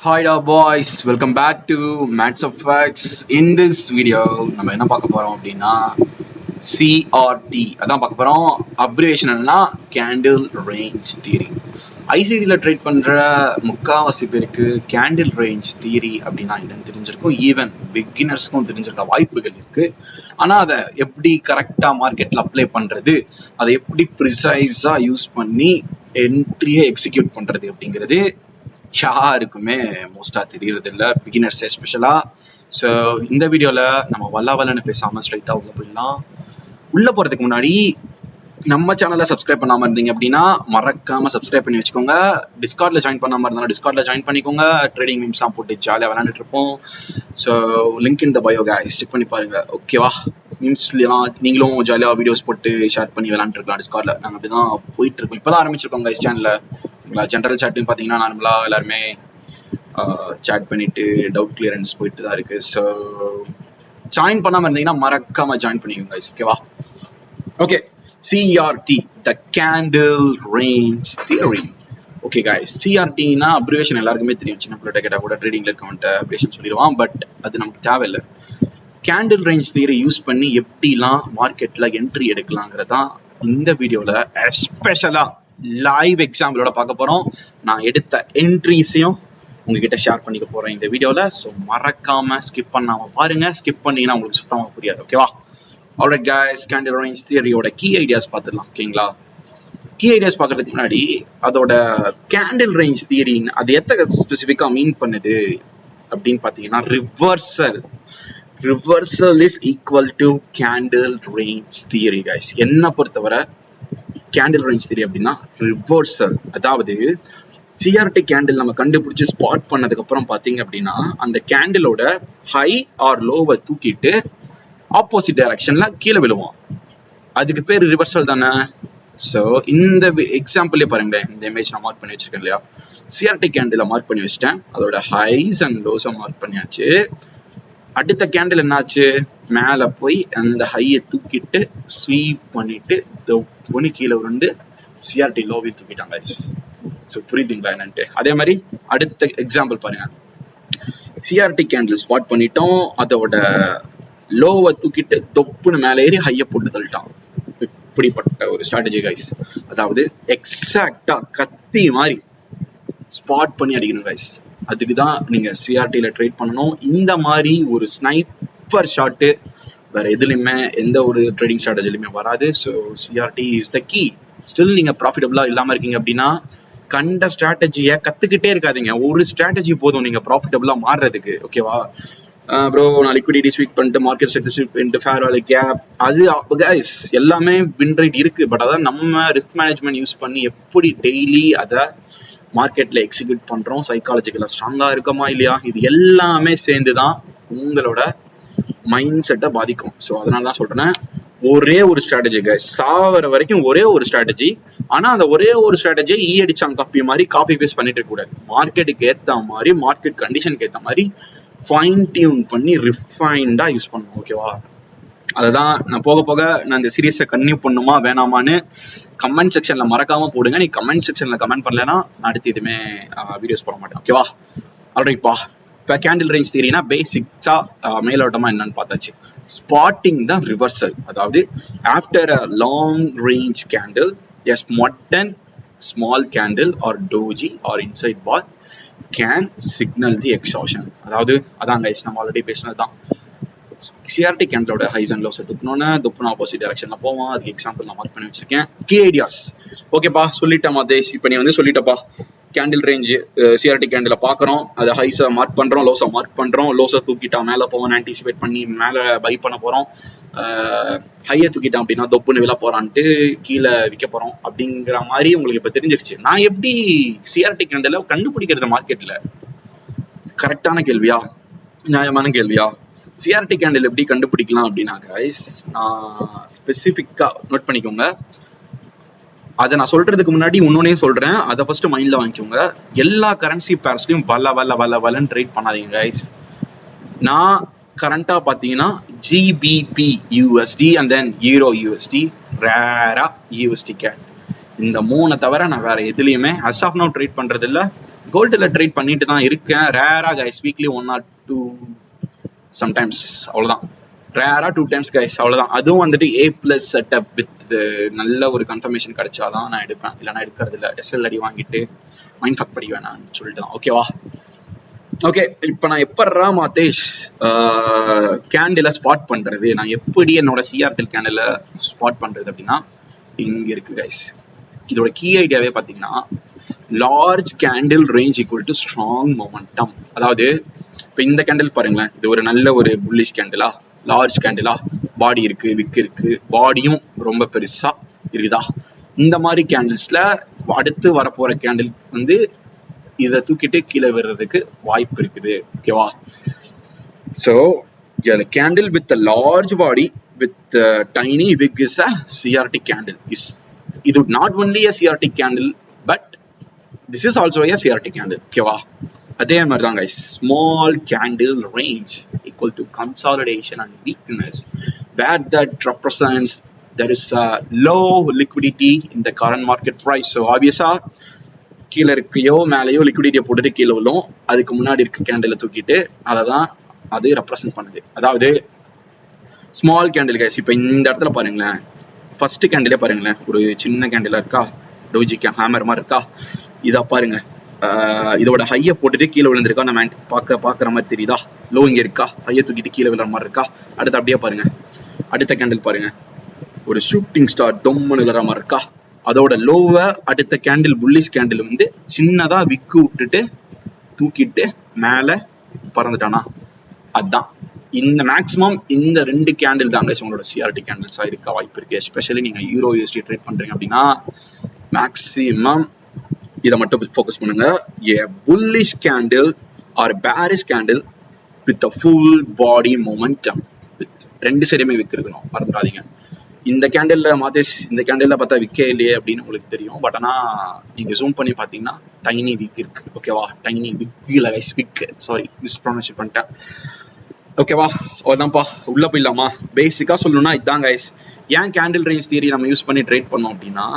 Hi da boys, welcome back to Maths of Facts. In this video நம்ம என்ன பார்க்க போறோம் அப்படின்னா CRT அதான் பார்க்க போறோம். அப்ரிவேஷன் என்னன்னா கேண்டில் ரேஞ்ச் தியரி. ஐசிடியில் ட்ரேட் பண்ற முக்காவாசி பேருக்கு கேண்டில் ரேஞ்ச் தியரி அப்படின்னா என்னன்னு தெரிஞ்சிருக்கும். ஈவன் பிகினர்ஸ்க்கும் தெரிஞ்சிருக்க வாய்ப்புகள் இருக்கு. ஆனா அதை எப்படி கரெக்டா மார்க்கெட்ல அப்ளை பண்றது, அதை எப்படி ப்ரிசைஸா யூஸ் பண்ணி என்ட்ரியை எக்ஸிக்யூட் பண்றது அப்படிங்கிறது யாருக்குமே மோஸ்டா தெரியறது இல்லை, பிகினர்ஸ் எஸ்பெஷலா. ஸோ இந்த வீடியோல நம்ம வல்லன்னு பேசாம ஸ்ட்ரைட்டா உள்ள போயிடலாம். உள்ள போறதுக்கு முன்னாடி நம்ம சேனலை சப்ஸ்கிரைப் பண்ணாம இருந்தீங்க அப்படின்னா மறக்காம சப்ஸ்கிரைப் பண்ணி வச்சுக்கோங்க. டிஸ்கார்ட்ல ஜாயின் பண்ணாம இருந்தாலும் டிஸ்கார்ட்ல ஜாயின் பண்ணிக்கோங்க. ட்ரேடிங் மீம்ஸ்லாம் போட்டு ஜாலியாக விளையாண்டுட்டு இருப்போம். So link in the bio guys, check பண்ணி பாருங்க. ஓகேவா? மீம்ஸ்லாம் நீங்களும் ஜாலியாக வீடியோஸ் போட்டு ஷேர் பண்ணி விளையாண்டுருக்கலாம் டிஸ்கார்ட்ல. நாங்கள் அப்படிதான் போயிட்டு இருக்கோம். இப்போதான் ஆரம்பிச்சிருக்கோம் கைஸ் சேனல்ல. ஜென்ரல் சாட்டிங் பார்த்தீங்கன்னா நார்மலா எல்லாருமே சாட் பண்ணிட்டு டவுட் கிளியரன்ஸ் போயிட்டு தான் இருக்கு. ஸோ ஜாயின் பண்ணாம இருந்தீங்கன்னா மறக்காம ஜாயின் பண்ணிக்கோங்க கைஸ். ஓகேவா? Okay, CRT, the candle range theory. Okay guys, CRT-னா அப்ரிவேஷன் எல்லாருக்குமே தெரியும். சின்ன பிள்ளை கேட்டால் கூட ட்ரேடிங்ல இருக்கவன்ட்ட அப்ரிவேஷன் சொல்லிடுவான். பட் அது நமக்கு தேவையில்லை. கேண்டில் ரேஞ்ச் தியரி யூஸ் பண்ணி எப்படிலாம் மார்க்கெட்ல என்ட்ரி எடுக்கலாங்கிறதான் இந்த வீடியோல எஸ்பெஷலா லைவ் எக்ஸாம்பிளோட பார்க்க போறோம். நான் எடுத்த என்ட்ரிஸையும் உங்ககிட்ட ஷேர் பண்ணிக்க போறேன் இந்த வீடியோல. ஸோ மறக்காம ஸ்கிப் பண்ணாம பாருங்க. ஸ்கிப் பண்ணீங்கன்னா உங்களுக்கு சுத்தமா புரியாது. ஓகேவா? Alright guys, candle range theory-யோட key ideas பார்த்துடலாம். ஓகேங்களா? கீ ஐடியாஸ் பார்க்கறதுக்கு முன்னாடி அதோட கேண்டில் ரேஞ்ச் தியரி அது எத்த ஸ்பெசிஃபிக்கா மீன் பண்ணுது அப்படின்னு பார்த்தீங்கன்னா reversal is equal to candle range theory guys. என்ன பொறுத்தவரை கேண்டில் ரேஞ்ச் தியரி அப்படின்னா ரிவர்சல், அதாவது சிஆர்டி கேண்டில் நம்ம கண்டுபிடிச்சு ஸ்பாட் பண்ணதுக்கு அப்புறம் பார்த்தீங்க அப்படின்னா அந்த கேண்டிலோட ஹை ஆர் லோவை தூக்கிட்டு ஆப்போசிட் டைரக்ஷன்ல கீழே விழுவோம். அதுக்கு பேர் ரிவர்சல் தானே. ஸோ இந்த எக்ஸாம்பிளே பாருங்களேன். இந்த இமேஜ் நான் மார்க் பண்ணி வச்சிருக்கேன் இல்லையா? சிஆர்டி கேண்டில் மார்க் பண்ணி வச்சிட்டேன். அதோட ஹைஸ் அண்ட் லோஸை மார்க் பண்ணியாச்சு. அடுத்த கேண்டில் என்னாச்சு? மேலே போய் அந்த ஹையை தூக்கிட்டு ஸ்வீப் பண்ணிட்டு தொப்புன்னு கீழே உருண்டு சிஆர்டி லோவையும் தூக்கிட்டாங்க. ஸோ புரியுதுங்களா என்னன்ட்டு? அதே மாதிரி அடுத்த எக்ஸாம்பிள் பாருங்க. சிஆர்டி கேண்டில் ஸ்பாட் பண்ணிட்டோம். அதோட லோவை தூக்கிட்டு தொப்புன்னு மேலே ஏறி ஹையை போட்டு தள்ளிட்டான். இப்படிப்பட்ட ஒரு ஸ்ட்ராட்டஜி கைஸ். அதாவது எக்ஸாக்டா கத்தி மாதிரி ஸ்பாட் பண்ணி அடிக்கணும் கைஸ். அதுக்கு தான் நீங்க சிஆர்டியில் ட்ரேட் பண்ணணும். இந்த மாதிரி ஒரு ஸ்னைப்பர் ஷாட்டு வேற எதுலையுமே எந்த ஒரு ட்ரேடிங் ஸ்ட்ராட்டஜிலையுமே வராது. So CRT is the key. Still நீங்க ப்ராஃபிட்டபிளா இல்லாம இருக்கீங்க அப்படின்னா கண்ட ஸ்ட்ராட்டஜியை கத்துக்கிட்டே இருக்காதீங்க. ஒரு ஸ்ட்ராட்டஜி போதும் நீங்க ப்ராஃபிட்டபிளா மாறுறதுக்கு. ஓகேவா? ப்ரோ நான் லிக்விடிட்டி ஸ்வீட் பண்ணிட்டு மார்க்கெட் செக்டர் ஸ்வீட் பண்ணிட்டு ஃபேர் வேல்யூ கேப் அது கைஸ் எல்லாமே வின் ரேட் இருக்கு. பட் அதான் நம்ம ரிஸ்க் மேனேஜ்மெண்ட் யூஸ் பண்ணி எப்படி டெய்லி அதை மார்க்கெட்ல எக்ஸிக்யூட் பண்றோம், சைக்காலஜிக்கலா ஸ்ட்ராங்கா இருக்கமா இல்லையா, இது எல்லாமே சேர்ந்து தான் உங்களோட மைண்ட் செட்டை பாதிக்கும். ஸோ அதனால தான் சொல்றேன், ஒரே ஒரு ஸ்ட்ராட்டஜி கைஸ், சாவர வரைக்கும் ஒரே ஒரு ஸ்ட்ராட்டஜி. ஆனா அந்த ஒரே ஒரு ஸ்ட்ராட்டஜியை அடிச்சாங்க காப்பி மாதிரி காப்பி பேஸ்ட் பண்ணிட்டு இருக்க கூடாது. மார்க்கெட்டுக்கு ஏற்ற மாதிரி, மார்க்கெட் கண்டிஷனுக்கு ஏற்ற மாதிரி ஃபைன் டியூன் பண்ணி ரிஃபைன்டா யூஸ் பண்ணணும். ஓகேவா? அதுதான் நான் போக போக நான் இந்த சீரீஸை கன்டினியூ பண்ணுமா வேணாமான்னு கமெண்ட் செக்ஷன்ல மறக்காம போடுங்க. நீ கமெண்ட் செக்ஷன்ல கமெண்ட் பண்ணலன்னா அடுத்து எதுவுமே வீடியோஸ் போட மாட்டேன். ஓகேவா? ஆல்ரைட்ப்பா. இப்போ கேண்டில் ரேஞ்ச் தியரினா பேசிக்ஸா மேலோட்டமா என்னன்னு பார்த்தாச்சு. ஸ்பாட்டிங் தான் ரிவர்சல். அதாவது after a long range candle, as மொட்டன் small candle or doji or inside bar can signal the exhaustion. அதாவது அதான் கைஸ் நம்ம ஆல்ரெடி பேசினது தான். சிஆர்டி கேண்டிலோட ஹைஸ் அண்ட் லோஸை துப்புனோன்னு துப்புன ஆப்போசிட் டைரக்ஷன்ல போவோம். அதுக்கு எக்ஸாம்பிள் நான் மார்க் பண்ணி வச்சிருக்கேன். கீ ஐடியாஸ் ஓகேப்பா சொல்லிட்டேன் மாதேஷ். இப்போ நீ வந்து சொல்லிட்டப்பா. கேண்டில் ரேஞ்சு சிஆர்டி கேண்டில் பார்க்குறோம், அதை ஹைஸை மார்க் பண்ணுறோம், லோஸை மார்க் பண்ணுறோம். லோஸை தூக்கிட்டா மேலே போவோம், ஆன்டிசிபேட் பண்ணி மேலே பை பண்ண போகிறோம். ஹையை தூக்கிட்டான் அப்படின்னா தொப்புன்னு விழ போகிறான்ட்டு கீழே விற்க போகிறோம். அப்படிங்கிற மாதிரி உங்களுக்கு இப்போ தெரிஞ்சிருச்சு. நான் எப்படி சிஆர்டி கேண்டில் கண்டுபிடிக்கிறது மார்க்கெட்டில்? கரெக்டான கேள்வியா? நியாயமான கேள்வியா? சிஆர்டி கேண்டில் எப்படி கண்டுபிடிக்கலாம் அப்படின்னா கைஸ், நான் ஸ்பெசிஃபிக்காக நோட் பண்ணிக்கோங்க. அதை நான் சொல்றதுக்கு முன்னாடி இன்னொன்னையும் சொல்றேன், அதை ஃபர்ஸ்ட் மைண்ட்ல வாங்கிக்கோங்க. எல்லா கரன்சி பேர்ஸ்லையும் வல்லன்னு ட்ரேட் பண்ணாதீங்க கைஸ். நான் கரண்டா பார்த்தீங்கன்னா GBP USD and then euro USD, ரேரா யூஎஸ்டி கேட், இந்த மூணை தவிர நான் வேற எதுலையுமே அஸ் ஆஃப் நோ ட்ரேட் பண்றது இல்லை. கோல்டுல ட்ரேட் பண்ணிட்டு தான் இருக்கேன். ரேரா கைஸ், வீக்லி 1 or 2 சம்டைம்ஸ், அவ்வளவுதான். ரேரா 2 times கைஸ், அவ்வளவுதான். அதுவும் வந்துட்டு A+ செட்டப் வித் நல்ல ஒரு கன்ஃபர்மேஷன் கிடைச்சாதான் நான் எடுப்பேன், இல்லைன்னா எடுக்கிறது இல்லை. SL அடி வாங்கிட்டு மைண்ட் ஃபக் படி வேணான்னு சொல்லிட்டு தான். ஓகேவா? ஓகே, இப்போ நான் எப்படா மாத்தேஷ் கேண்டில ஸ்பாட் பண்றது, நான் எப்படி என்னோட சிஆர்டெல் கேண்டில ஸ்பாட் பண்றது அப்படின்னா, இங்க இருக்கு கைஸ். இதோட கீ ஐடியாவே பார்த்தீங்கன்னா, large candle range equal to strong momentum. அதாவது இப்போ இந்த கேண்டில் பாருங்களேன், இது ஒரு நல்ல ஒரு புல்லிஷ் கேண்டிலா, லார்ஜ் கேண்டிலா, பாடி இருக்கு, விக் இருக்கு, பாடியும் ரொம்ப பெருசா இருக்குதா. இந்த மாதிரி கேண்டில்ஸ்ல அடுத்து வரப்போற கேண்டில் வந்து இதை தூக்கிட்டு கீழே விடுறதுக்கு வாய்ப்பு இருக்குது. ஓகேவா? So candle with large body with tiny wick is a CRT candle. இது not only a CRT candle, but this is also a CRT candle. ஓகேவா? அதே மாதிரி தான் guys, small candle range equal to consolidation and weakness, where that represents there is a low liquidity in the current market price. So ஆப்வியஸா கீழே இருக்கையோ மேலேயோ லிக்விடிட்டியை போட்டுட்டு கீழே விழும், அதுக்கு முன்னாடி இருக்க கேண்டிலை தூக்கிட்டு அதை தான் அது ரெப்ரசன்ட் பண்ணுது. அதாவது ஸ்மால் கேண்டில் கைஸ், இப்போ இந்த இடத்துல பாருங்களேன், ஃபர்ஸ்ட் கேண்டிலே பாருங்களேன், ஒரு சின்ன கேண்டிலா இருக்கா, டோஜிக்கு ஹேமர் மாதிரி இருக்கா. இதை பாருங்க, இதோட ஹையை போட்டுட்டு கீழே விழுந்திருக்கா, நம்ம பார்க்குற மாதிரி தெரியுதா? லோ இங்கே இருக்கா, ஹையை தூக்கிட்டு கீழே விழுற மாதிரி இருக்கா. அடுத்து அப்படியே பாருங்க, அடுத்த கேண்டில் பாருங்க, ஒரு ஷூட்டிங் ஸ்டார் தொம்முன்னு விழுற மாதிரி இருக்கா. அதோட லோவை அடுத்த கேண்டில் புல்லிஷ் கேண்டில் வந்து சின்னதா விக்கு விட்டுட்டு தூக்கிட்டு மேலே பறந்துட்டானா. அதுதான் இந்த மேக்ஸிமம் இந்த 2 கேண்டில் தாங்க உங்களோட சிஆர்டி கேண்டில்ஸா இருக்க வாய்ப்பு இருக்கு. எஸ்பெஷலி நீங்க யூரோ யூஎஸ்டி ட்ரேட் பண்றீங்க அப்படின்னா மேக்ஸிமம் இதை மட்டும் ஃபோக்கஸ் பண்ணுங்க. A bullish candle or bearish candle with a full body momentum, with 2 சைடுமே விக் இருக்கணும், மறந்துடாதீங்க. இந்த கேண்டில்ல மாதேஷ், இந்த கேண்டில்ல பார்த்தா விக்கே இல்லையே அப்படின்னு உங்களுக்கு தெரியும். பட் ஆனால் நீங்க ஜூம் பண்ணி பார்த்தீங்கன்னா டைனி விக் இருக்கு. ஓகேவா? டைனி விக் இல்லை கைஸ், விக், சாரி மிஸ்ப்ரொனன்ஸ் பண்ணிட்டேன். ஓகேவா? அதான்ப்பா, உள்ள போயிடலாமா? பேசிக்கா சொல்லணும்னா இதுதான் கைஸ். ஏன் கேண்டில் ரேஞ்ச் தியரி நம்ம யூஸ் பண்ணி ட்ரேட் பண்ணோம் அப்படின்னா,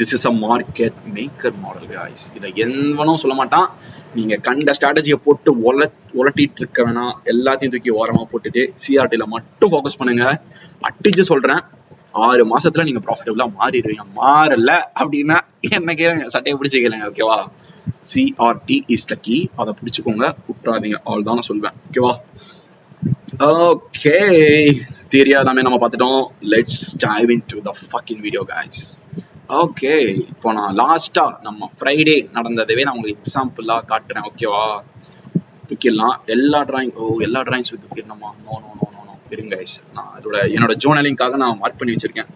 this is a market maker model guys. இதை எவனும் சொல்ல மாட்டான். நீங்க கண்ட ஸ்ட்ராட்டஜியை போட்டு உலட்டிட்டு இருக்க வேணாம், எல்லாத்தையும் தூக்கி ஓரமா போட்டுட்டு சிஆர்டில மட்டும் ஃபோக்கஸ் பண்ணுங்க. அட்டிச்சு சொல்றேன், 6 மாசத்துல நீங்க ப்ராஃபிட்டபிளா மாறிடுவீங்க. மாறல அப்படின்னா என்ன கேளுங்க, சட்டையை பிடிச்சி கேளுங்க. ஓகேவா? சிஆர்டி இஸ் த கீ, அதை பிடிச்சிக்கோங்க, விட்டுறாதீங்க. அவ்வளோ தான் நான் சொல்வேன். ஓகேவா? ஓகே, தெரியாதாமே நம்ம பார்த்துட்டோம். Let's dive into the fucking video guys. Okay, இப்போ நான் லாஸ்டா நம்ம ஃப்ரைடே நடந்ததவே நான் உங்களுக்கு எக்ஸாம்பிளா காட்டுறேன். ஓகேவா? தூக்கிடலாம் எல்லா டிராயிங்ஸ் தூக்கிடணுமா? No no no no no, இருங்க गाइस. நான் என்னோட ஜோர்னலிங்காக நான் மார்க் பண்ணி வச்சிருக்கேன்.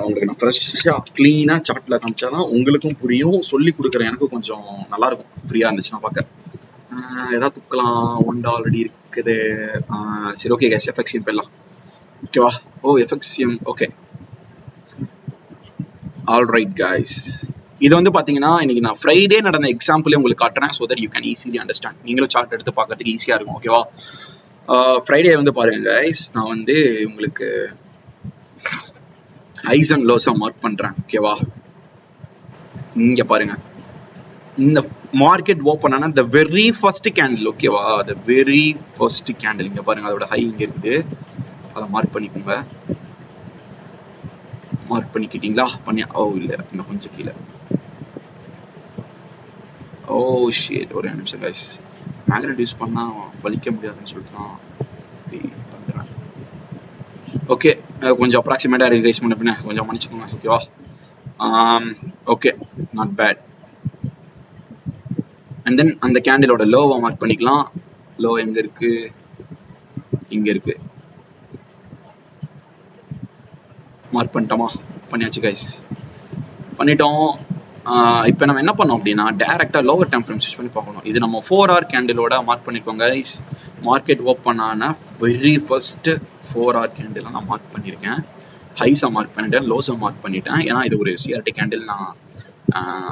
உங்களுக்கு நான் ஃப்ரெஷ்ஷா கிளீனா சார்ட்ல காமிச்சாதான் உங்களுக்கும் புரியும், சொல்லி கொடுக்குறேன். எனக்கும் கொஞ்சம் நல்லா இருக்கும், ஃப்ரீயா இருந்துச்சுன்னா பார்க்க. ஏதாவது தூக்கலாம், ஒன்று ஆல்ரெடி இருக்குது. சரி, ஓகே கைஸ், எஃப்எக்ஸ்எம் போயிடலாம். ஓகேவா? ஓ, எஃப்எக்ஸ்எம், ஓகே, ஆல் ரைட் கைஸ். இது வந்து பார்த்தீங்கன்னா இன்னைக்கு நான் ஃப்ரைடே நடந்த எக்ஸாம்பிளே உங்களுக்கு காட்டுறேன், so that you can easily understand. நீங்களும் சார்ட் எடுத்து பார்க்கறதுக்கு ஈஸியாக இருக்கும். ஓகேவா? ஃப்ரைடே வந்து பாருங்க கைஸ், நான் வந்து உங்களுக்கு ஹைஸ் அண்ட் லோஸாக மார்க் பண்ணுறேன். ஓகேவா? இங்கே பாருங்க, இந்த மார்க்கெட் ஓப்பன் ஆனா the very first candle, ஓகேவா? the very first candle இங்க பாருங்க, அதோட ஹை இங்க இருக்குது. அதை மார்க் பண்ணிக்கோங்க. மார்க் பண்ணிக்கிட்டீங்களா? ஓ இல்ல, இன்னும் கொஞ்சம் கீழே. ஓ ஷிட், ஒரே நிமிஷம் கைஸ், மேக்னெட் யூஸ் பண்ணா வலிக்க முடியாதுன்னு சொல்லிட்டு தான் பண்றேன். ஓகே, கொஞ்சம் அப்ராக்சிமேட்டா இருக்கு கைஸ், முன்ன பின்ன கொஞ்சம் மன்னிச்சுக்கோங்க. ஓகேவா? Okay, not bad. And then அந்த கேண்டிலோட லோவை மார்க் பண்ணிக்கலாம். லோ எங்க இருக்கு? இங்க இருக்கு. மார்க் பண்ணிட்டோமா? பண்ணியாச்சு கைஸ், பண்ணிட்டோம். இப்போ நம்ம என்ன பண்ணோம் அப்படின்னா, டேரெக்டாக லோவர் டைம் ஃப்ரேம் யூஸ் பண்ணி பார்க்கணும். இது நம்ம 4 hour கேண்டிலோட மார்க் பண்ணிக்கோங்க கைஸ். மார்க்கெட் ஓப்பன் ஆன வெரி ஃபர்ஸ்ட் 4 hour கேண்டில் நான் மார்க் பண்ணியிருக்கேன். ஹைஸை மார்க் பண்ணிட்டேன், லோஸை மார்க் பண்ணிட்டேன். ஏன்னா இது ஒரு சிஆர்டி கேண்டில் நான்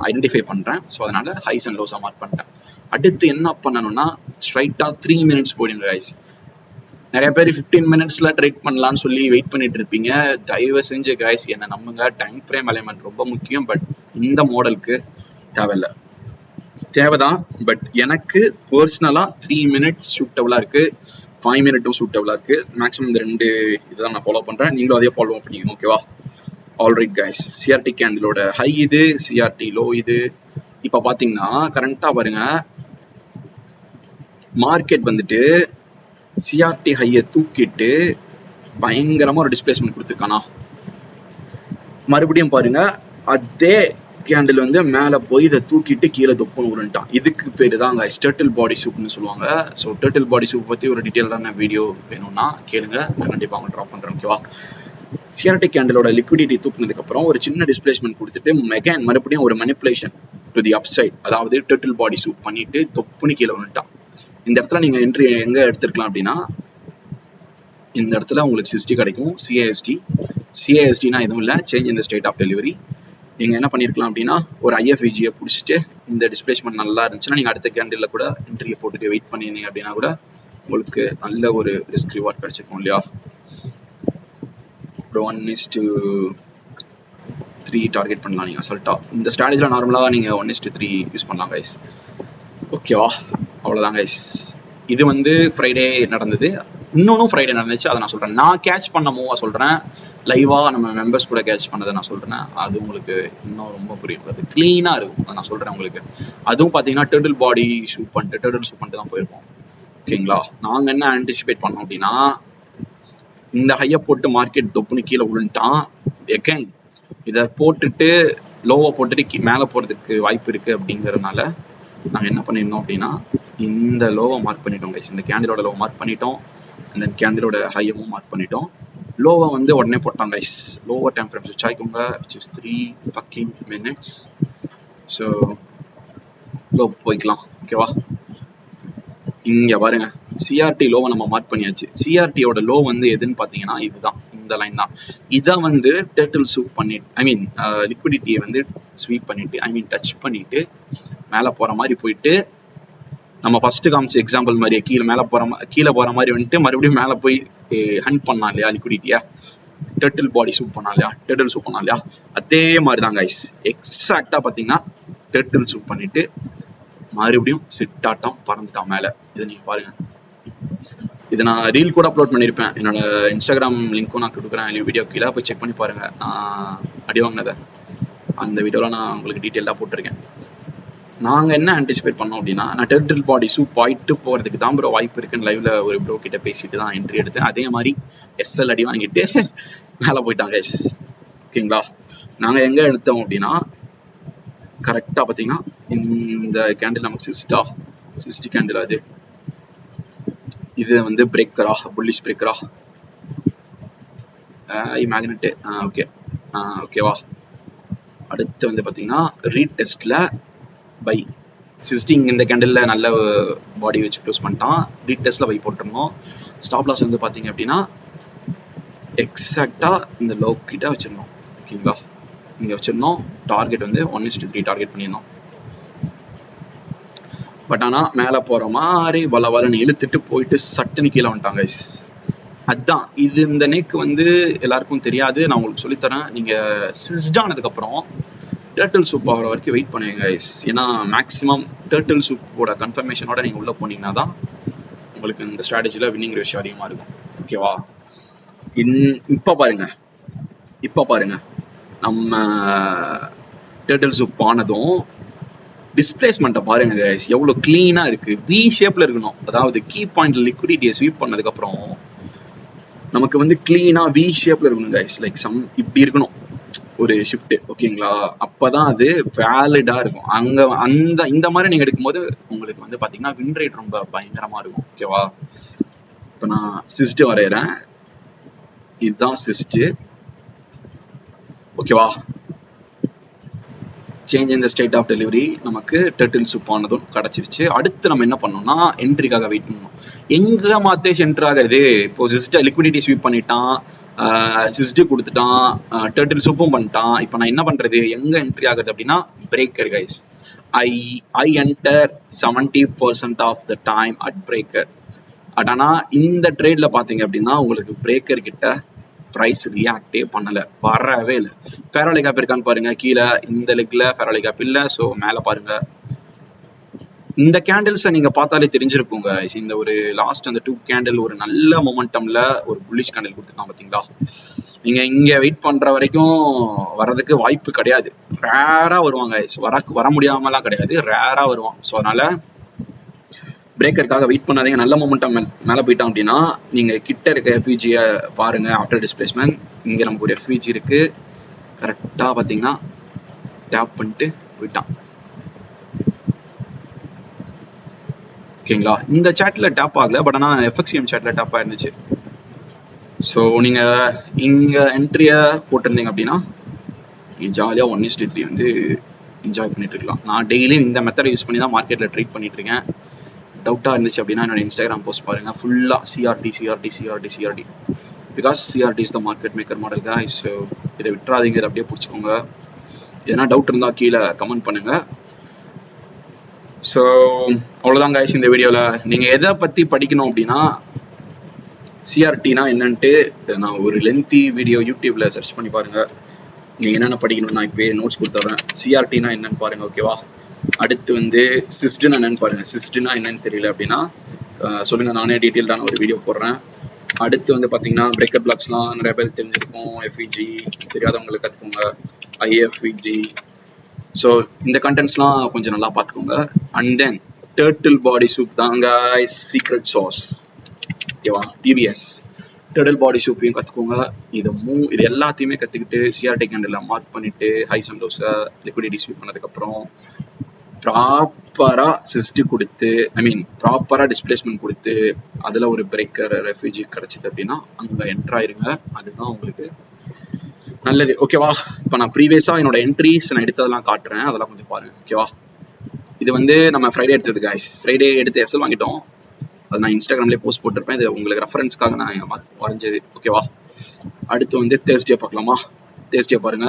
ஐடென்டிஃபை பண்ணுறேன். ஸோ அதனால ஹைஸ் அண்ட் லோஸை மார்க் பண்ணிட்டேன். அடுத்து என்ன பண்ணணும்னா, ஸ்ட்ரைட்டாக 3 minutes போயிடுங்க கைஸ். நிறைய பேர் 15 minutes ட்ரேட் பண்ணலான்னு சொல்லி வெயிட் பண்ணிட்டு இருப்பீங்க. தயவு செஞ்சு கைஸ் என்ன நம்புங்க, டைம் ஃப்ரேம் அலைன்மெண்ட் ரொம்ப முக்கியம். பட் இந்த மாடலுக்கு தேவையில்லை. தேவைதான். பட் எனக்கு பர்சனலா 3 மினிட்ஸ் சூட்டபிளா இருக்கு, 5 மினிட்டும் சூட்டபிளா இருக்கு. மேக்ஸிமம் இந்த 2 இதுதான் நான் ஃபாலோ பண்றேன். நீங்களும் அதே ஃபாலோ பண்ணிக்கணும். ஓகேவா? ஆல்ரைட் கைஸ், சிஆர்டி கேண்டிலோட ஹை இது, சிஆர்டி லோ இது. இப்ப பாத்தீங்கன்னா கரண்டா பாருங்க, மார்க்கெட் வந்துட்டு சிஆர்டி ஹையை தூக்கிட்டு பயங்கரமா ஒரு டிஸ்பிளேஸ்மெண்ட் கொடுத்துருக்கானா. மறுபடியும் பாருங்க, அதே கேண்டில் வந்து மேலே போய் இதை தூக்கிட்டு கீழே தொப்புன்னு உருண்டான். இதுக்கு பேர் தான் டர்ட்டில் பாடி சூப்னு சொல்லுவாங்க. ஸோ டர்ட்டில் பாடி சூப் பற்றி ஒரு டீட்டெயிலான வீடியோ வேணும்னா கேளுங்க, நான் கண்டிப்பாக அவங்க ட்ராப் பண்ணுறேன். ஓகேவா? சிஆர்டி கேண்டிலோட லிக்விடிட்டி தூக்குனதுக்கப்புறம் ஒரு சின்ன டிஸ்பிளேஸ்மெண்ட் கொடுத்துட்டு மறுபடியும் ஒரு மனிப்புலேஷன் டு தி அப்சைட், அதாவது டர்ட்டில் பாடி சூப் பண்ணிட்டு தொப்புன்னு கீழே வந்துட்டான். இந்த இடத்துல நீங்கள் என்ட்ரி எங்கே எடுத்துருக்கலாம் அப்படின்னா, இந்த இடத்துல உங்களுக்கு சிஎஸ்டி கிடைக்கும். சிஏஎஸ்டினா எதுவும் இல்லை, change in the state of delivery. நீங்கள் என்ன பண்ணியிருக்கலாம் அப்படின்னா, ஒரு ஐஎஃப்இஜியை பிடிச்சிட்டு இந்த டிஸ்பிளேஸ்மெண்ட் நல்லா இருந்துச்சுன்னா நீங்கள் அடுத்த கேண்டில் கூட என்ட்ரியை போட்டுட்டு வெயிட் பண்ணியிருந்தீங்க அப்படின்னா கூட உங்களுக்கு நல்ல ஒரு ரிஸ்க் ரிவார்ட் கிடைச்சிருக்கும் இல்லையா? 1:3 டார்கெட் பண்ணலாம் நீங்கள் அசல்ட்டாக. இந்த ஸ்ட்ராட்டஜியில் நார்மலாக நீங்கள் 1:3 யூஸ் பண்ணலாம் கைஸ். ஓகேவா? அவ்வளோதான் கைஸ். இது வந்து ஃப்ரைடே நடந்தது. இன்னொன்னும் ஃப்ரைடே நடந்துச்சு, அதை நான் சொல்கிறேன். நான் கேட்ச் பண்ண மூவாக சொல்கிறேன், லைவாக நம்ம மெம்பர்ஸ் கூட கேட்ச் பண்ணதை நான் சொல்கிறேன். அது உங்களுக்கு இன்னும் ரொம்ப புரியும், அது க்ளீனாக இருக்கும். அதை நான் சொல்கிறேன் உங்களுக்கு. அதுவும் பார்த்தீங்கன்னா டர்ட்டில் பாடி ஷூட் பண்ணிட்டு தான் போயிருப்போம். ஓகேங்களா? நாங்கள் என்ன ஆன்டிசிபேட் பண்ணோம் அப்படின்னா, இந்த ஹையை போட்டு மார்க்கெட் தொப்புன்னு கீழே விழுந்துட்டான். எகைன் இதை போட்டுட்டு லோவை போட்டுட்டு மேலே போகிறதுக்கு வாய்ப்பு இருக்குது அப்படிங்கிறதுனால நாங்கள் என்ன பண்ணியிருந்தோம் அப்படின்னா, இந்த லோவை மார்க் பண்ணிட்டோம் கைஸ். இந்த கேண்டிலோட லோவை மார்க் பண்ணிட்டோம், இந்த கேண்டிலோட ஹையமும் மார்க் பண்ணிட்டோம். லோவை வந்து உடனே போட்டோம் கைஸ். லோவர் டைம் ஃப்ரேம் ஸ்விட்ச் ஆகிக்கோங்க, which is 3 fucking minutes. So low போய்க்கலாம். ஓகேவா? இங்கே பாருங்க, சிஆர்டி லோவை நம்ம மார்க் பண்ணியாச்சு. சிஆர்டியோட லோ வந்து எதுன்னு பார்த்தீங்கன்னா இதுதான், இந்த லைன் தான். இதை வந்து டர்ட்டில் சூப் பண்ணிட்டு, ஐ மீன் லிக்விடிட்டியை வந்து ஸ்வீப் பண்ணிட்டு, ஐ மீன் டச் பண்ணிட்டு மேலே போகிற மாதிரி போயிட்டு, நம்ம ஃபர்ஸ்ட் காமிச்ச எக்ஸாம்பிள் மாதிரியே கீழே போகிற மாதிரி வந்துட்டு மறுபடியும் மேலே போய் ஹண்ட் பண்ணலாம் இல்லையா லிக்விடிட்டியா, டர்ட்டில் பாடி சூப் பண்ணலாம் இல்லையா, அதே மாதிரி தான் கைஸ். எக்ஸாக்டாக பார்த்தீங்கன்னா டர்ட்டில் சூப் பண்ணிட்டு மறுபடியும் சிட்டாட்டம் பறந்துட்டான் மேலே. இதை நீங்கள் பாருங்க. இதை நான் ரீல் கூட அப்லோட் பண்ணியிருப்பேன், என்னோட இன்ஸ்டாகிராம் லிங்க்கும் நான் கொடுக்குறேன் வீடியோ கீழே போய் செக் பண்ணி பாருங்க. நான் அடி வாங்கினதை அந்த வீடியோவில் நான் உங்களுக்கு டீட்டெயிலாக போட்டிருக்கேன். நாங்கள் என்ன ஆன்டிசிபேட் பண்ணோம் அப்படின்னா, நான் டர்ட்டில் பாடி சூப் ஆயிட்டு போகிறதுக்கு தான் ப்ரோ வாய்ப்பு இருக்குன்னு லைவ்ல ஒரு ப்ரோ கிட்ட பேசிட்டு தான் என்ட்ரி எடுத்தேன். அதே மாதிரி எஸ்எல் அடி வாங்கிட்டு மேலே போயிட்டாங்க. ஓகேங்களா? நாங்கள் எங்கே எடுத்தோம் அப்படின்னா, கரெக்டாக பார்த்தீங்கன்னா இந்த கேண்டில் நமக்கு சிஸ்டி கேண்டில், அது இது வந்து பிரேக்கரா, புல்லிஷ் பிரேக்கரா, மேக்னெட்டு. ஓகேவா? அடுத்து வந்து பார்த்தீங்கன்னா ரீடெஸ்ட்ல பை சிஸ்டிங், இந்த கேண்டில் நல்ல பாடி வச்சு க்ளோஸ் பண்ணிட்டான். ரீடெஸ்ட்ல பை போட்டிருந்தோம். ஸ்டாப் லாஸ் வந்து பார்த்தீங்க அப்படின்னா எக்ஸாக்டாக இந்த லோ கிட்ட வச்சிருந்தோம். ஓகேங்களா? இங்கே வச்சிருந்தோம். டார்கெட் வந்து 1:3 டார்கெட் பண்ணியிருந்தோம். பட் ஆனால் மேலே போகிற மாதிரி வளன்னு இழுத்துட்டு போயிட்டு சட்டுன்னு கீழே வந்துட்டாங்க. அதுதான் இது. இந்த நேக்கு வந்து எல்லாருக்கும் தெரியாது, நான் உங்களுக்கு சொல்லித்தரேன். நீங்கள் சிஸ்ட் ஆனதுக்கப்புறம் டர்ட்டில் சூப் ஆகிற வரைக்கும் வெயிட் பண்ணுங்க கைஸ். ஏன்னா மேக்ஸிமம் டர்ட்டில் சூப்போட கன்ஃபர்மேஷனோட நீங்கள் உள்ளே போனீங்கன்னா தான் உங்களுக்கு இந்த ஸ்ட்ராட்டஜியில் வின்னிங் ரேஷியோ அதிகமாக இருக்கும். ஓகேவா? இப்போ பாருங்க நம்ம டர்ட்டில் சூப் ஆனதும் டிஸ்பிளேஸ்மெண்ட்டை பாருங்க கைஸ், எவ்வளோ க்ளீனாக இருக்குது. வி ஷேப்பில் இருக்கணும். அதாவது கீ பாயிண்ட் லிக்விடிட்டியை ஸ்வீப் பண்ணதுக்கப்புறம் நமக்கு வந்து க்ளீனாக வி ஷேப்பில் இருக்கணும் கைஸ். லைக் இப்படி இருக்கணும் ஒரு ஷிஃப்ட். ஓகேங்களா? அப்போதான் அது வேலிடாக இருக்கும். இந்த மாதிரி நீங்கள் எடுக்கும்போது உங்களுக்கு வந்து பார்த்தீங்கன்னா வின் ரேட் ரொம்ப பயங்கரமாக இருக்கும். ஓகேவா? இப்போ நான் சிஸ்ட்டு வரைகிறேன். இதுதான் சிஸ்ட்டு. ஓகேவா? Change in the state of delivery நமக்கு டர்ட்டில் சூப் ஆனதும் கிடச்சிருச்சு. அடுத்து நம்ம என்ன பண்ணோம்னா என்ட்ரிக்காக வெயிட் பண்ணணும். எங்கே மாத்தேஷ் என்ட்ரி ஆகிறது? இப்போ சிஸ்ட்டை லிக்விடிட்டி ஸ்வீப் பண்ணிட்டான், சிஸ்டு கொடுத்துட்டான், டர்ட்டில் சூப்பும் பண்ணிட்டான். இப்போ நான் என்ன பண்ணுறது? எங்கே என்ட்ரி ஆகுது அப்படின்னா breaker guys. I enter 70% of the time at breaker. ஆனால் இந்த ட்ரேடில் பார்த்தீங்க அப்படின்னா உங்களுக்கு பிரேக்கர் கிட்ட ப்ரைஸ் ரியாக்டே பண்ணலை, வரவே இல்லை. ஃபேரோலி கேப் இருக்கான்னு பாருங்க. கீழே இந்த லெக்ல ஃபேரோலி கேப் இல்லை. ஸோ மேலே பாருங்க இந்த கேண்டில்ஸை நீங்க பார்த்தாலே தெரிஞ்சிருக்குங்க. இந்த ஒரு லாஸ்ட் அந்த 2 கேண்டில் ஒரு நல்ல மொமெண்டம்ல ஒரு புல்லிஷ் கேண்டில் கொடுத்துருக்கான் பாத்தீங்களா. நீங்க இங்க வெயிட் பண்ற வரைக்கும் வர்றதுக்கு வாய்ப்பு கிடையாது. ரேரா வருவாங்க. வர முடியாமலாம் கிடையாது, ரேரா வருவான். ஸோ அதனால பிரேக்கருக்காக வெயிட் பண்ணாதீங்க. நல்ல மொமெண்டம் மேலே போயிட்டான் அப்படின்னா நீங்க கிட்ட இருக்க எஃப்இஜியை பாருங்க. ஆஃப்டர் டிஸ்பிளேஸ்மெண்ட் இங்க நமக்கு ஒரு எஃப்இஜி இருக்கு. கரெக்டா பாத்தீங்கன்னா டேப் பண்ணிட்டு போயிட்டான். ஓகேங்களா. இந்த சாட்ல டேப் ஆகல, பட் ஆனால் எஃப்எக்ஸ்எம் சாட்ல டேப் ஆயிருந்துச்சு. ஸோ நீங்க இங்க என்ட்ரியை போட்டிருந்தீங்க அப்படின்னா நீங்க ஜாலியாக 1:3 வந்து என்ஜாய் பண்ணிட்டு இருக்கலாம். நான் டெய்லியும் இந்த மெத்தடை யூஸ் பண்ணி தான் மார்க்கெட்டில் ட்ரேட் பண்ணிட்டு இருக்கேன். டவுட்டாக இருந்துச்சு அப்படின்னா என்னோட இன்ஸ்டாகிராம் போஸ்ட் பாருங்க. ஃபுல்லாக CRT because CRT is the market maker model guys. So இதை விட்டுறாதீங்க, இதை அப்படியே பிடிச்சிக்கோங்க. எதனா டவுட் இருந்தால் கீழே கமெண்ட் பண்ணுங்க. ஸோ அவ்வளோதான் காய்ஸ் இந்த வீடியோவில். நீங்கள் எதை பற்றி படிக்கணும் அப்படின்னா சிஆர்டினா என்னன்ட்டு நான் ஒரு லென்த்தி வீடியோ யூடியூப்ல சர்ச் பண்ணி பாருங்க. நீங்கள் என்னென்ன படிக்கணும்னு நான் இப்போ நோட்ஸ் கொடுத்துட்றேன். சிஆர்டினா என்னன்னு பாருங்க. ஓகேவா. அடுத்து வந்து சிஸ்டுனா என்னன்னு பாருங்க. சிஸ்டுனா என்னன்னு தெரியல அப்படின்னா சொல்லுங்க, நானே டீட்டெயில்டான ஒரு வீடியோ போடுறேன். அடுத்து வந்து பார்த்தீங்கன்னா பிரேக்கர் பிளாக்ஸ்லாம் நிறைய பேர் தெரிஞ்சிருக்கும். எஃப்இஜி தெரியாதவங்களுக்கு கற்றுக்கோங்க. ஐஎஃப்இஜி. ஸோ இந்த கண்டென்ட்ஸ்லாம் கொஞ்சம் நல்லா பார்த்துக்கோங்க. And then turtle body soup தாங்க சீக்ரெட் சாஸ். ஓகேவா. டிபிஎஸ் டர்ட்டில் பாடி சூப்பையும் கற்றுக்கோங்க. இது எல்லாத்தையுமே கற்றுக்கிட்டு சிஆர்டி கேண்டில் மார்க் பண்ணிட்டு ஹைஸ் அண்ட் லோஸை லிக்விடிட்டி ஸ்வீப் பண்ணதுக்கப்புறம் ப்ராப்பராக சிஸ்ட் கொடுத்து ப்ராப்பராக டிஸ்பிளேஸ்மெண்ட் கொடுத்து அதில் ஒரு பிரேக்கர் ரெஃப்யூஜி கிடச்சிது அப்படின்னா அங்கே என்ட்ராயிருங்க. அதுதான் உங்களுக்கு நல்லது. ஓகேவா. இப்போ நான் ப்ரீவியஸாக என்னோட என்ட்ரிஸ் நான் எடுத்ததெல்லாம் காட்டுறேன், அதெல்லாம் கொஞ்சம் பாருங்க. ஓகேவா. இது வந்து நம்ம ஃப்ரைடே எடுத்தது காய்ஸ். ஃப்ரைடே எடுத்து எஸ்எல் வாங்கிட்டோம். அது நான் இன்ஸ்டாகிராம்லேயே போஸ்ட் போட்டிருப்பேன். இது உங்களுக்கு ரெஃபரன்ஸ்க்காக நான் வரைஞ்சது. ஓகேவா. அடுத்து வந்து தேர்ஸ்டே பார்க்கலாமா. தேர்ஸ்டே பாருங்க.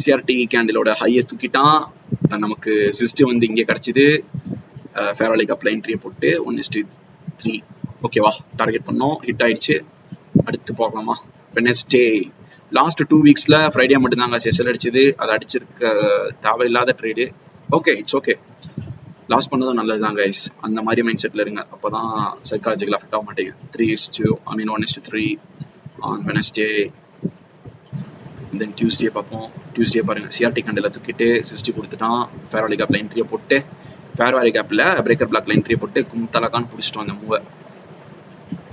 சிஆர்டி கேண்டிலோட ஹையை தூக்கிட்டான். நமக்கு சிஸ்டம் வந்து இங்கே கிடச்சிது. ஃபேர்வேலி கப்ல என்ட்ரியை போட்டு 1:3 ஓகேவா டார்கெட் பண்ணோம். ஹிட் ஆயிடுச்சு. அடுத்து பார்க்கலாமா. வெட்னஸ்டே லாஸ்ட் 2 வீக்ஸில் ஃப்ரைடே மட்டும்தாங்க எஸ்எல் அடிச்சது. அதை அடிச்சிருக்க தேவையில்லாத trade. Okay, it's okay. Loss பண்ணதும் நல்லது தான் கைஸ். அந்த மாதிரி மைண்ட் செட்டில் இருங்க. அப்போ தான் சைக்காலஜிக்கல் அஃபெக்ட் ஆக மாட்டேங்க. 1:3 ஆன் வெட்னஸ்டே. தென் டியூஸ்டே பார்ப்போம். டியூஸ்டே பாருங்க. சிஆர்டி கேண்டில் தூக்கிட்டு சிஸ்டி கொடுத்துட்டான். ஃபேர்வேலி கேப்ல என்ட்ரியை போட்டு ஃபேர்வேலி கேப்ல பிரேக்கர் பிளாக்ல என்ட்ரியை போட்டு கும்தலகான்னு பிடிச்சிட்டோம் அந்த மூவை.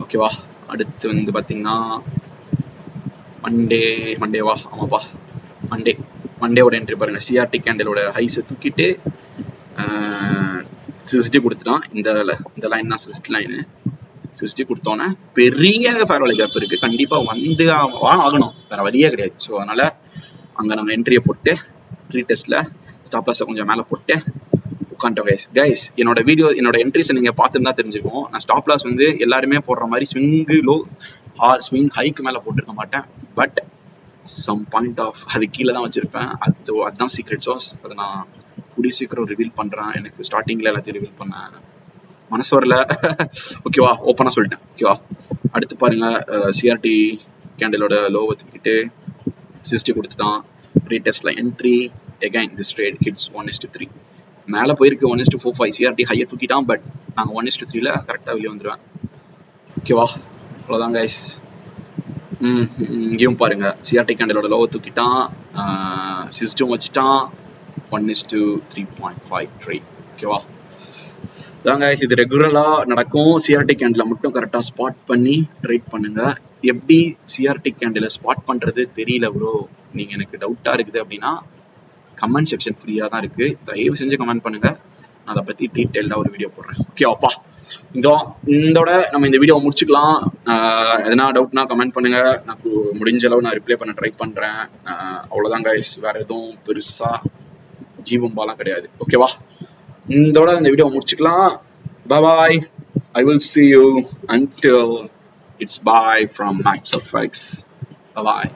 ஓகேவா. அடுத்து வந்து பார்த்தீங்கன்னா மண்டேவா ஆமாப்பா மண்டேவோட என்ட்ரி பாருங்க. சிஆர்டி கேண்டிலோட ஹைஸை தூக்கிட்டு சிஸ்டி கொடுத்துட்டான். இந்த லைன் தான் சிஸ்ட் லைனு. சிஸ்டி கொடுத்தோன்னே பெரிய ஃபேர்வேலி கேப் இருக்கு. கண்டிப்பா வந்து ஆகணும், வேற வழியே கிடையாது. ஸோ அதனால அங்க நாங்கள் என்ட்ரியை போட்டு ப்ரீ டெஸ்ட்ல ஸ்டாப் லாஸை கொஞ்சம் மேலே போட்டு உட்காந்துட்டோம் கைஸ். என்னோட என்ட்ரிஸை நீங்க பார்த்துருந்தா தெரிஞ்சுக்கும். நான் ஸ்டாப் லாஸ் வந்து எல்லாருமே போடுற மாதிரி ஸ்விங்கு லோ ஆர் ஸ்விங் ஹைக்கு மேலே போட்டிருக்க மாட்டேன். பட் சம் பாயிண்ட் ஆஃப் அது கீழே தான் வச்சிருப்பேன். அதுதான் சீக்ரெட் சாஸ். அதை நான் கூடிய சீக்கிரம் ரிவீல் பண்றேன். எனக்கு ஸ்டார்டிங்ல எல்லாத்தையும் ரிவீல் பண்ணேன், மனசு வரல. ஓகேவா, ஓப்பனா சொல்லிட்டேன். ஓகேவா. அடுத்து பாருங்க. சிஆர்டி கேண்டிலோட லோவை தூக்கிட்டு சிஸ்டி கொடுத்துட்டான். ப்ரீ டெஸ்ட்ல entry again this trade hits 1:3 மேலே போயிருக்கு. 1:45 சிஆர்டி ஹையை தூக்கிட்டான். பட் நாங்கள் 1:3ல கரெக்டாக வெளியே வந்துடுவேன். ஓகேவா. அவ்வளோதான் கைஸ். இங்கேயும் பாருங்க. சிஆர்டி கேண்டிலோட லோவை தூக்கிட்டான். சிஸ்டம் வச்சுட்டான். 1:3.5 ட்ரேட். ஓகேவா. தாங்க இது ரெகுலரா நடக்கும். சிஆர்டி கேண்டில் மட்டும் கரெக்டாக ஸ்பாட் பண்ணி ட்ரேட் பண்ணுங்க. எப்படி சிஆர்டி கேண்டில் ஸ்பாட் பண்றது தெரியல ப்ரோ, நீங்க எனக்கு டவுட்டா இருக்குது அப்படின்னா கமெண்ட் செக்ஷன் ஃப்ரீயா தான் இருக்கு. தயவு செஞ்சு கமெண்ட் பண்ணுங்க. நான் அதை பத்தி டீட்டெயில்டா ஒரு வீடியோ போடுறேன். ஓகேவாப்பா. இதோட நம்ம இந்த வீடியோ முடிச்சுக்கலாம். எதனா டவுட்னா கமெண்ட் பண்ணுங்க. நான் முடிஞ்ச அளவு நான் ரிப்ளை பண்ண ட்ரை பண்றேன். அவ்வளவுதான் கைஸ். வேற எதுவும் பெருசா ஜீவம்பாலாம் கிடையாது. ஓகேவா. இதோட இந்த வீடியோ முடிச்சுக்கலாம். Bye. I will see you until it's bye from Max FX. Bye.